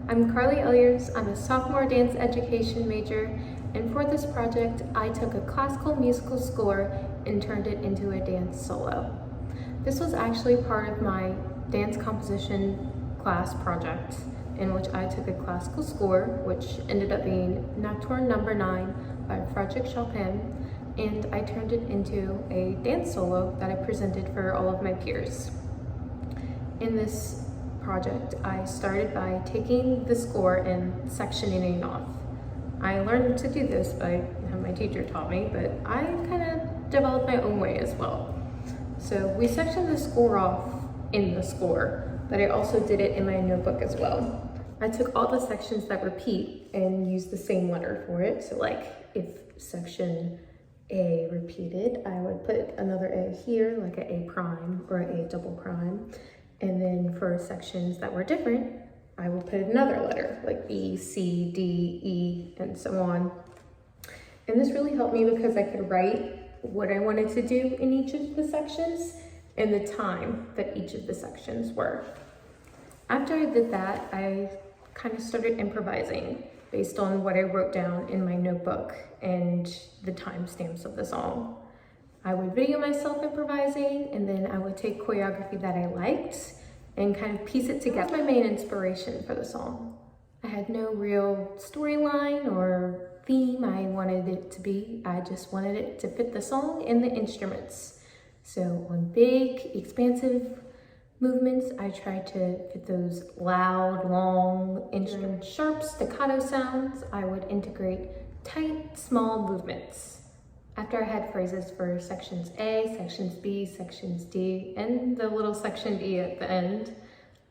I'm Carly Elyers. I'm a sophomore dance education major, and for this project, I took a classical musical score and turned it into a dance solo. This was actually part of my dance composition class project, in which I took a classical score, which ended up being Nocturne No. 9 by Frédéric Chopin, and I turned it into a dance solo that I presented for all of my peers. In this project, I started by taking the score and sectioning it off. I learned to do this by how my teacher taught me, but I kind of developed my own way as well. So we sectioned the score off in the score, but I also did it in my notebook as well. I took all the sections that repeat and used the same letter for it. So like if section A repeated, I would put another A here, like an A prime or an A double prime. And then for sections that were different, I would put another letter, like B, C, D, E, and so on. And this really helped me because I could write what I wanted to do in each of the sections and the time that each of the sections were. After I did that, I kind of started improvising based on what I wrote down in my notebook and the timestamps of the song. I would video myself improvising, and then I would take choreography that I liked and kind of piece it together. That was my main inspiration for the song. I had no real storyline or theme I wanted it to be. I just wanted it to fit the song and the instruments. So on big, expansive movements, I tried to fit those loud, long, instrument sharp staccato sounds. I would integrate tight, small movements. After I had phrases for sections A, sections B, sections D, and the little section E at the end,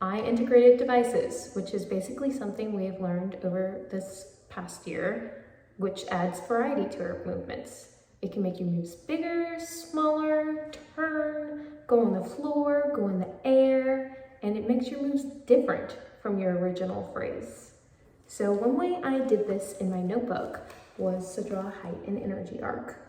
I integrated devices, which is basically something we have learned over this past year, which adds variety to our movements. It can make your moves bigger, smaller, turn, go on the floor, go in the air, and it makes your moves different from your original phrase. So one way I did this in my notebook was to draw a height and energy arc.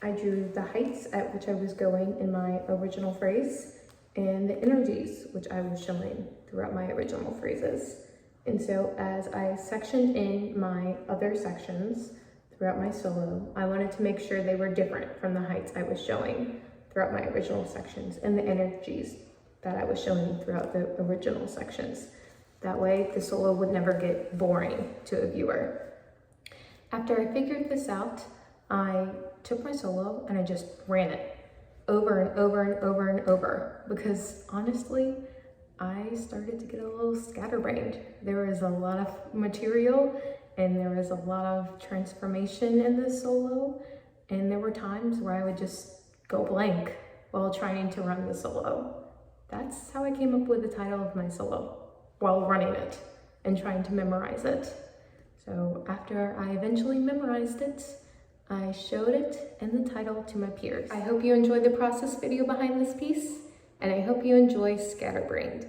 I drew the heights at which I was going in my original phrase and the energies which I was showing throughout my original phrases. And so as I sectioned in my other sections throughout my solo, I wanted to make sure they were different from the heights I was showing throughout my original sections and the energies that I was showing throughout the original sections. That way the solo would never get boring to a viewer. After I figured this out, I took my solo and I just ran it over and over and over and over because honestly, I started to get a little scatterbrained. There was a lot of material and there was a lot of transformation in this solo, and there were times where I would just go blank while trying to run the solo. That's how I came up with the title of my solo, while running it and trying to memorize it. So after I eventually memorized it, I showed it and the title to my peers. I hope you enjoyed the process video behind this piece, and I hope you enjoy Scatterbrained.